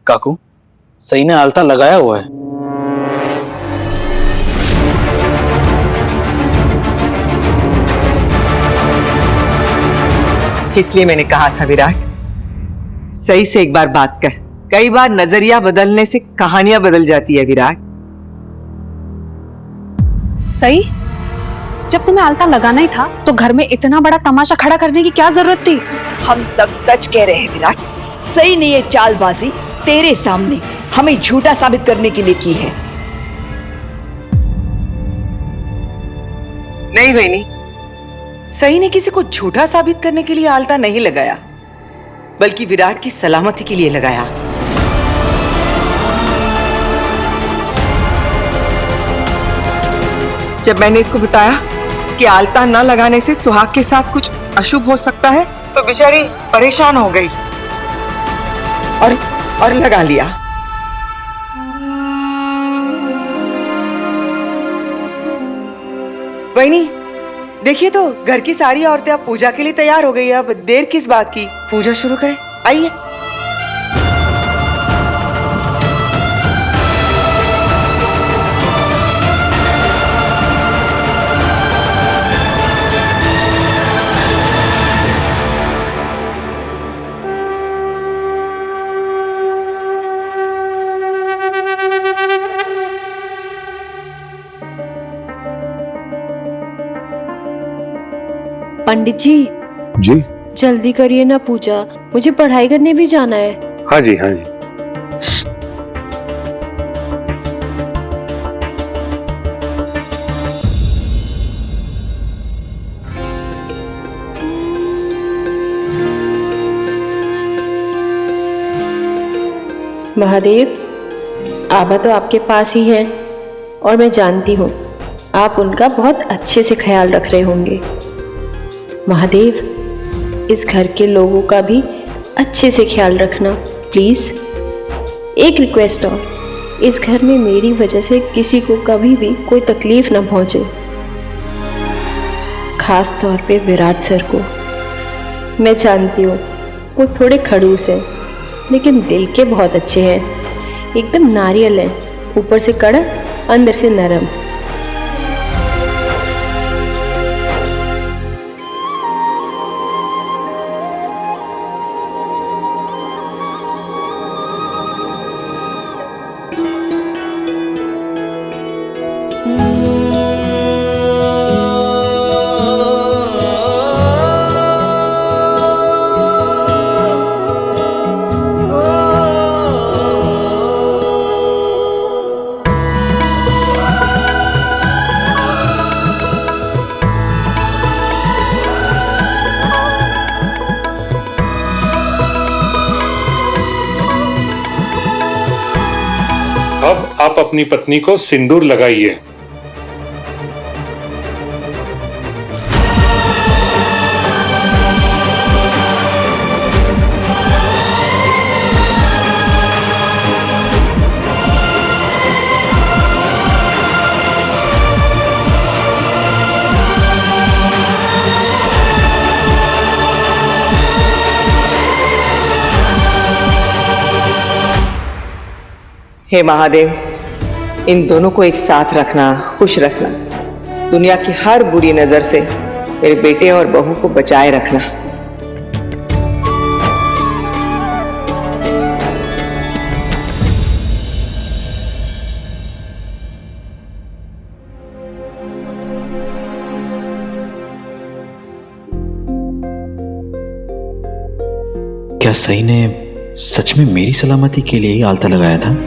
काकू, सही ने आलता लगाया हुआ है। इसलिए मैंने कहा था विराट, सही से एक बार बात कर। कई बार नजरिया बदलने से कहानियां बदल जाती है विराट। सही, जब तुम्हें आलता लगाना ही था तो घर में इतना बड़ा तमाशा खड़ा करने की क्या जरूरत थी? हम सब सच कह रहे हैं विराट। सही ने ये चालबाजी तेरे सामने हमें झूठा साबित करने के लिए की है। नहीं बहनी, सही ने किसी को झूठा साबित करने के लिए आलता नहीं लगाया, बल्कि विराट की सलामती के लिए लगाया। जब मैंने इसको बताया कि आलता न लगाने से सुहाग के साथ कुछ अशुभ हो सकता है, तो बेचारी परेशान हो गई और लगा लिया। वहीनी, देखिए तो घर की सारी औरतें अब पूजा के लिए तैयार हो गई। अब देर किस बात की, पूजा शुरू करें। आइए। पंडित जी जल्दी करिए ना पूजा, मुझे पढ़ाई करने भी जाना है। हाँ जी हाँ जी। महादेव, आबा तो आपके पास ही हैं और मैं जानती हूँ आप उनका बहुत अच्छे से ख्याल रख रहे होंगे। महादेव, इस घर के लोगों का भी अच्छे से ख्याल रखना प्लीज़। एक रिक्वेस्ट और, इस घर में मेरी वजह से किसी को कभी भी कोई तकलीफ ना पहुँचे, खास तौर पे विराट सर को। मैं जानती हूँ वो थोड़े खड़ूस हैं, लेकिन दिल के बहुत अच्छे हैं, एकदम नारियल हैं, ऊपर से कड़क अंदर से नरम। अब आप अपनी पत्नी को सिंदूर लगाइए। हे महादेव, इन दोनों को एक साथ रखना, खुश रखना। दुनिया की हर बुरी नजर से मेरे बेटे और बहू को बचाए रखना। क्या सही ने सच में मेरी सलामती के लिए ही आलता लगाया था?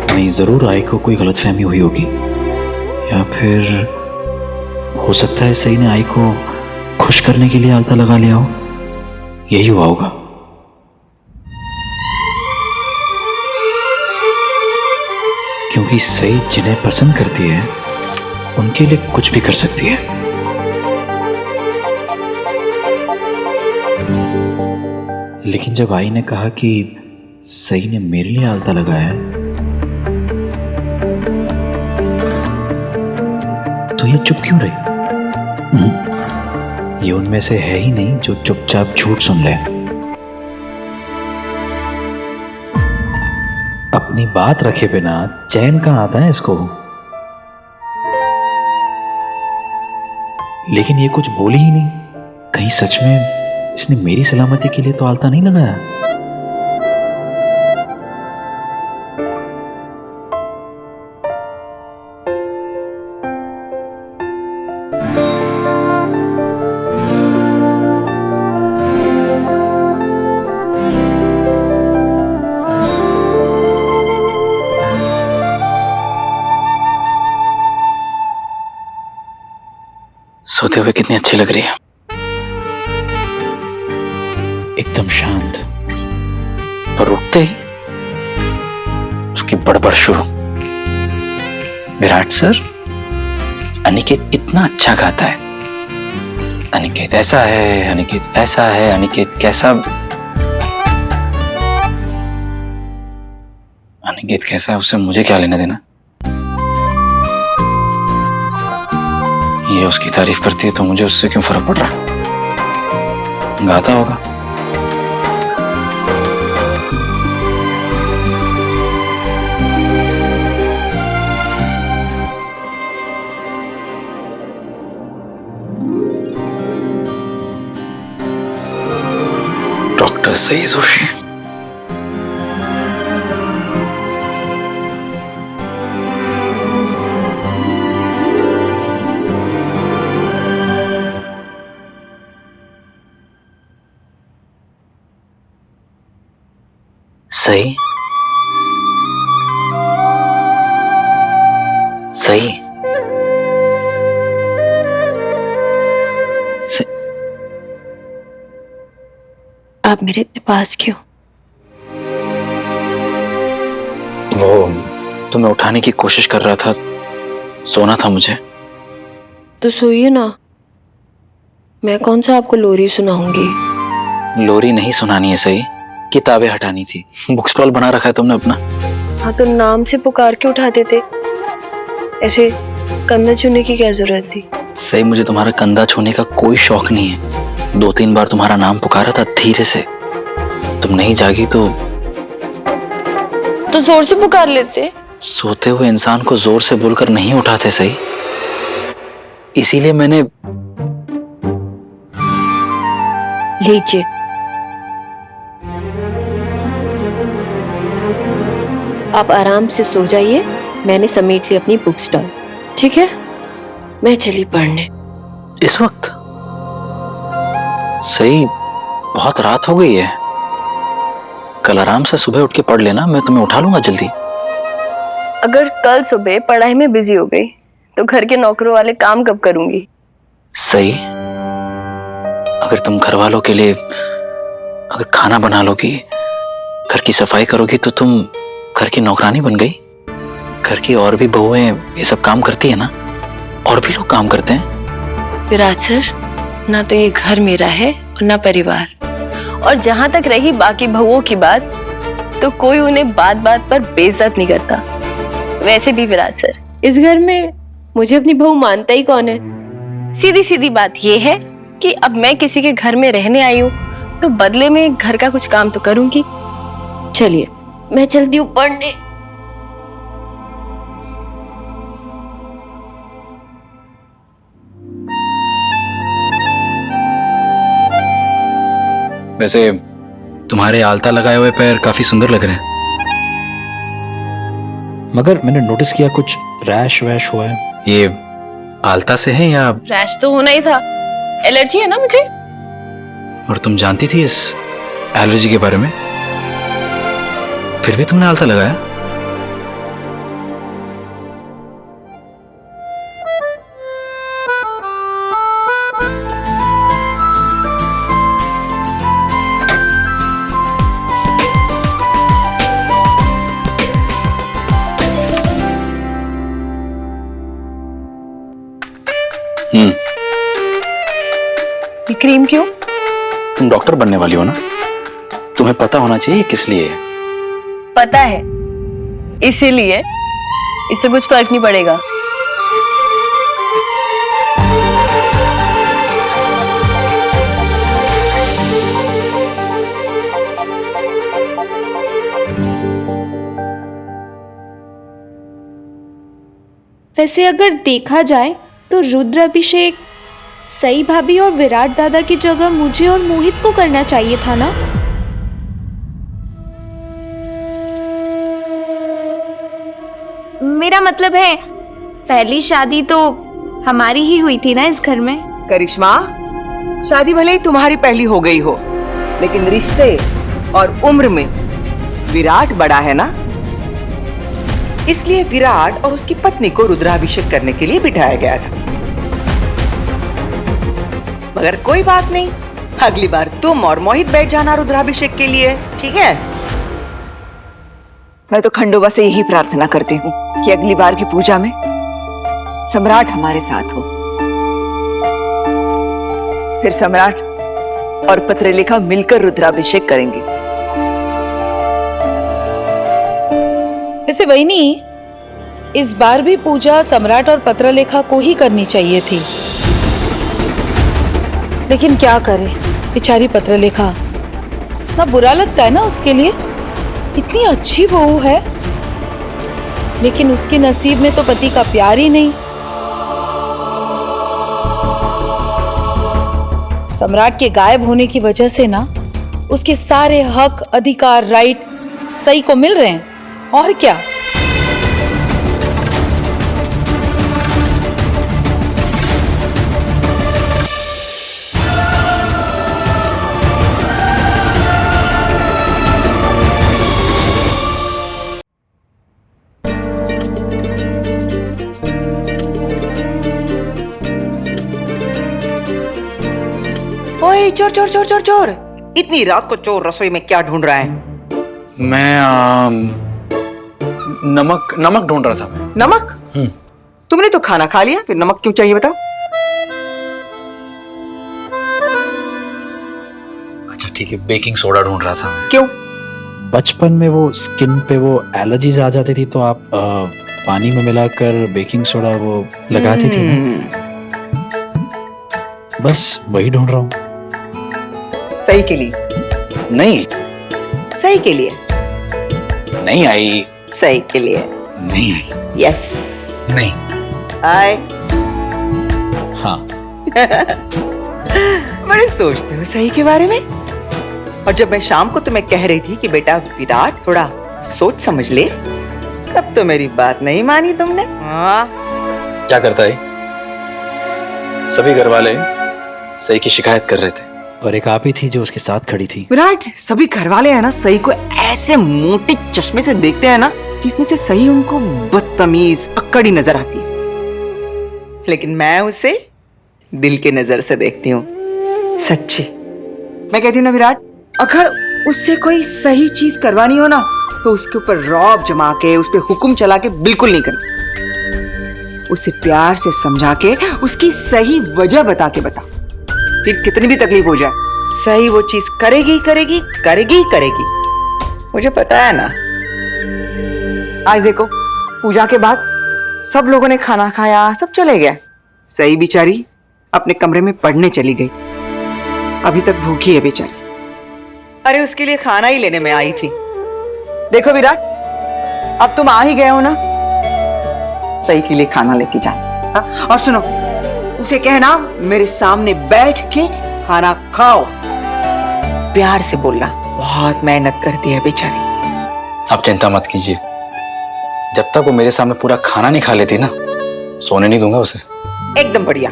नहीं, जरूर आई को कोई गलतफहमी हुई होगी, या फिर हो सकता है सही ने आई को खुश करने के लिए आलता लगा लिया हो। यही हुआ होगा। क्योंकि सही जिन्हें पसंद करती है उनके लिए कुछ भी कर सकती है। लेकिन जब आई ने कहा कि सही ने मेरे लिए आलता लगाया है, तो ये चुप क्यों रही? ये उनमें से है ही नहीं जो चुपचाप झूठ सुन ले। अपनी बात रखे बिना चैन कहाँ आता है इसको। लेकिन ये कुछ बोली ही नहीं। कहीं सच में इसने मेरी सलामती के लिए तो आलता नहीं लगाया। सोते हुए कितनी अच्छी लग रही है। एकदम शांत। पर उठते ही उसकी बड़बड़ शुरू। विराट सर, अनिकेत इतना अच्छा गाता है, अनिकेत ऐसा है, अनिकेत ऐसा है, अनिकेत कैसा, अनिकेत कैसा है उससे मुझे क्या लेना देना। ये उसकी तारीफ करती है तो मुझे उससे क्यों फर्क पड़ रहा है। गाता होगा। डॉक्टर सई जोशी। सही सही सही। आप मेरे पास क्यों? वो तुम्हें उठाने की कोशिश कर रहा था, सोना था मुझे। तो सोइए ना, मैं कौन सा आपको लोरी सुनाऊंगी। लोरी नहीं सुनानी है सही, किताबें हटानी थी। बुक स्टॉल बना रखा है तुमने अपना। हाँ तो नाम से पुकार के उठा देते, ऐसे कंधा छूने की क्या जरूरत थी। सही, मुझे तुम्हारा कंधा छूने का कोई शौक नहीं है। 2-3 बार तुम्हारा नाम पुकारा था धीरे से, तुम नहीं जागी तो जोर से पुकार लेते। सोते हुए इंसान को जोर से बोलकर नहीं उठाते सही, इसीलिए मैंने। लीजिए, आप आराम से सो जाइए, मैंने समेट ली अपनी बुक स्टॉल। ठीक है, मैं चली पढ़ने। इस वक्त सही, बहुत रात हो गई है। कल आराम से सुबह उठ के पढ़ लेना, मैं तुम्हें उठा लूंगा जल्दी। अगर कल सुबह पढ़ाई में बिजी हो गई तो घर के नौकरों वाले काम कब करूंगी। सही, अगर तुम घर वालों के लिए अगर खाना बना लोगी, घर की सफाई करोगी तो तुम घर की नौकरानी बन गई। घर की और भी बहुएं ये सब काम करती है ना, और भी लोग काम करते हैं। विराट सर, ना तो ये घर मेरा है और ना परिवार। और जहां तक रही बाकी बहुओं की बात, तो कोई उन्हें बात बात पर बेइज्जत नहीं करता। वैसे भी विराट सर, इस घर में मुझे अपनी बहू मानता ही कौन है। सीधी सीधी बात ये है कि अब मैं किसी के घर में रहने आई हूँ तो बदले में घर का कुछ काम तो करूंगी। चलिए, मैं चलती हूँ पढ़ने। वैसे तुम्हारे आलता लगाए हुए पैर काफी सुंदर लग रहे हैं। मगर मैंने नोटिस किया कुछ रैश वैश हुआ है। ये आलता से है या? रैश तो होना ही था, एलर्जी है ना मुझे। और तुम जानती थी इस एलर्जी के बारे में, फिर भी तुमने आलता लगाया? ये क्रीम क्यों? तुम डॉक्टर बनने वाली हो ना, तुम्हें पता होना चाहिए किस लिए है। पता है, इसीलिए इससे कुछ फर्क नहीं पड़ेगा। वैसे अगर देखा जाए तो रुद्राभिषेक सई भाभी और विराट दादा की जगह मुझे और मोहित को करना चाहिए था ना। मेरा मतलब है पहली शादी तो हमारी ही हुई थी ना इस घर में। करिश्मा, शादी भले ही तुम्हारी पहली हो गई हो, लेकिन रिश्ते और उम्र में विराट बड़ा है ना। इसलिए विराट और उसकी पत्नी को रुद्राभिषेक करने के लिए बिठाया गया था। मगर कोई बात नहीं, अगली बार तुम और मोहित बैठ जाना रुद्राभिषेक के लिए, ठीक है? मैं तो खंडोबा से यही प्रार्थना करती हूँ कि अगली बार की पूजा में सम्राट हमारे साथ हो। फिर सम्राट और पत्रलेखा मिलकर रुद्राभिषेक करेंगे। वैसे वहीनी, इस बार भी पूजा सम्राट और पत्रलेखा को ही करनी चाहिए थी, लेकिन क्या करे बेचारी पत्रलेखा। ना बुरा लगता है ना उसके लिए, इतनी अच्छी बहू है लेकिन उसके नसीब में तो पति का प्यार ही नहीं। सम्राट के गायब होने की वजह से ना उसके सारे हक अधिकार राइट सई को मिल रहे हैं, और क्या। ओए चोर चोर चोर चोर चोर, इतनी रात को चोर रसोई में क्या ढूंढ रहा है? मैं नमक ढूंढ रहा था मैं। नमक? तुमने तो खाना खा लिया, फिर नमक क्यों चाहिए बताओ? अच्छा ठीक है, बेकिंग सोडा ढूंढ रहा था मैं। क्यों? बचपन में वो स्किन पे वो एलर्जीज आ जाती थी तो आप पानी में मिलाकर बेकिंग सोडा वो लगाती थी ना, बस वही ढूंढ रहा हूँ। सही के लिए? नहीं, सही के लिए? नहीं आई। सही के लिए? नहीं आई। यस। नहीं। आए। हाँ। बड़े सोचते हो सही के बारे में। और जब मैं शाम को तुम्हें कह रही थी कि बेटा विराट थोड़ा सोच समझ ले, तब तो मेरी बात नहीं मानी तुमने। हाँ। क्या करता है? सभी घर वाले सही की शिकायत कर रहे थे और एक आप ही थी जो उसके साथ खड़ी थी। विराट, सभी घर वाले है ना सही को ऐसे मोटे चश्मे से देखते हैं ना, जिसमें से सही उनको बदतमीज अक्कड़ी नजर आती है, लेकिन मैं उसे दिल के नजर से देखती हूँ, सच्ची। मैं कहती हूँ ना विराट, अगर उससे कोई सही चीज करवानी हो ना तो उसके ऊपर रौब जमा के, उस पे हुक्म चला के बिल्कुल नहीं करना। उसे प्यार से समझा के उसकी सही वजह बता के बता, फिर कितनी भी तकलीफ हो जाए सही वो चीज करेगी करेगी करेगी करेगी, मुझे पता है ना। आज देखो पूजा के बाद सब लोगों ने खाना खाया, सब चले गए, सही बेचारी अपने कमरे में पढ़ने चली गई, अभी तक भूखी है बेचारी। अरे उसके लिए खाना ही लेने में आई थी। देखो विराट, अब तुम आ ही गए हो ना, सही के लिए खाना लेके जाना। और सुनो, उसे कहना मेरे सामने बैठ के खाना खाओ, प्यार से बोलना, बहुत मेहनत करती है बेचारी। आप चिंता मत कीजिए, जब तक वो मेरे सामने पूरा खाना नहीं खा लेती ना, सोने नहीं दूंगा उसे। एकदम बढ़िया।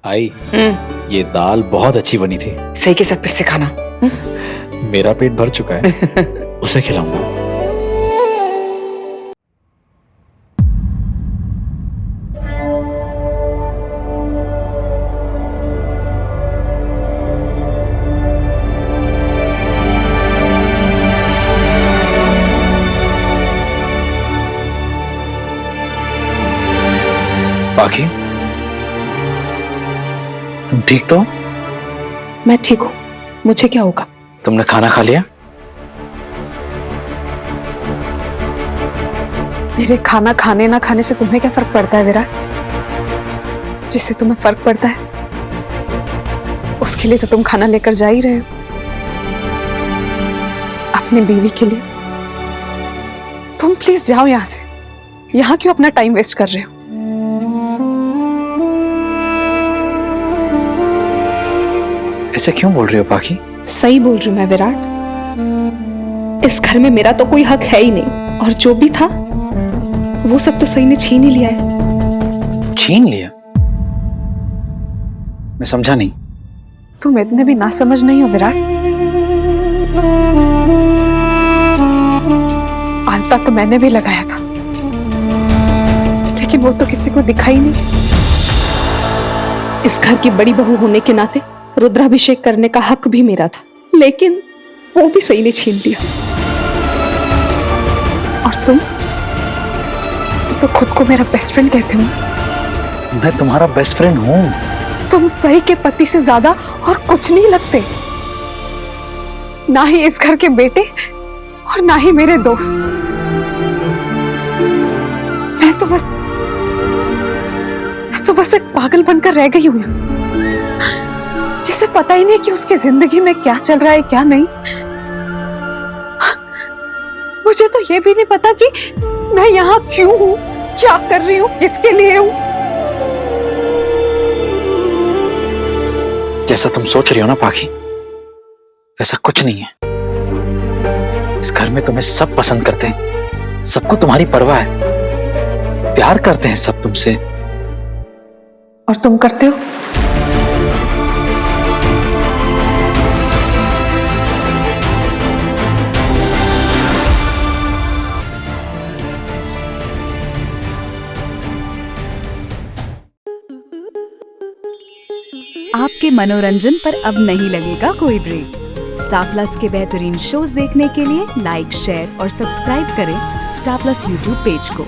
आई, ये दाल बहुत अच्छी बनी थी। सही के साथ फिर से खाना। मेरा पेट भर चुका है, उसे खिलाऊंगा। बाकी तुम ठीक तो? मैं ठीक हूँ, मुझे क्या होगा? तुमने खाना खा लिया? मेरे खाना खाने ना खाने से तुम्हें क्या फर्क पड़ता है विराट? जिससे तुम्हें फर्क पड़ता है उसके लिए तो तुम खाना लेकर जा ही रहे हो। अपनी बीवी के लिए तुम प्लीज जाओ यहाँ से। यहाँ क्यों अपना टाइम वेस्ट कर रहे हो? ऐसे क्यों बोल रही हो पाखी? सही बोल रही हूँ मैं विराट। इस घर में मेरा तो कोई हक है ही नहीं, और जो भी था वो सब तो सही ने छीन ही लिया है। छीन लिया? मैं समझा नहीं। तुम इतने भी ना समझ नहीं हो विराट। आलता तो मैंने भी लगाया था, लेकिन वो तो किसी को दिखाई नहीं। इस घर की बड़ी बहू होने के नाते रुद्राभिषेक करने का हक भी मेरा था, लेकिन वो भी सही ने छीन लिया। और तुम तो खुद को मेरा बेस्ट फ्रेंड कहते हो ना? मैं तुम्हारा बेस्ट फ्रेंड हूँ। तुम सही के पति से ज्यादा और कुछ नहीं लगते, ना ही इस घर के बेटे और ना ही मेरे दोस्त। मैं तो बस एक पागल बनकर रह गई हूं, जिसे पता ही नहीं कि उसकी जिंदगी में क्या चल रहा है क्या नहीं। मुझे तो ये भी नहीं पता कि मैं यहाँ क्यों हूँ, क्या कर रही हूँ, किसके लिए हूँ। जैसा तुम सोच रही हो ना पाखी, वैसा कुछ नहीं है। इस घर में तुम्हें सब पसंद करते हैं, सबको तुम्हारी परवाह है, प्यार करते हैं सब तुमसे। और तुम करते हो? आपके मनोरंजन पर अब नहीं लगेगा कोई ब्रेक। स्टार प्लस के बेहतरीन शोज देखने के लिए लाइक, शेयर और सब्सक्राइब करें स्टार प्लस यूट्यूब पेज को।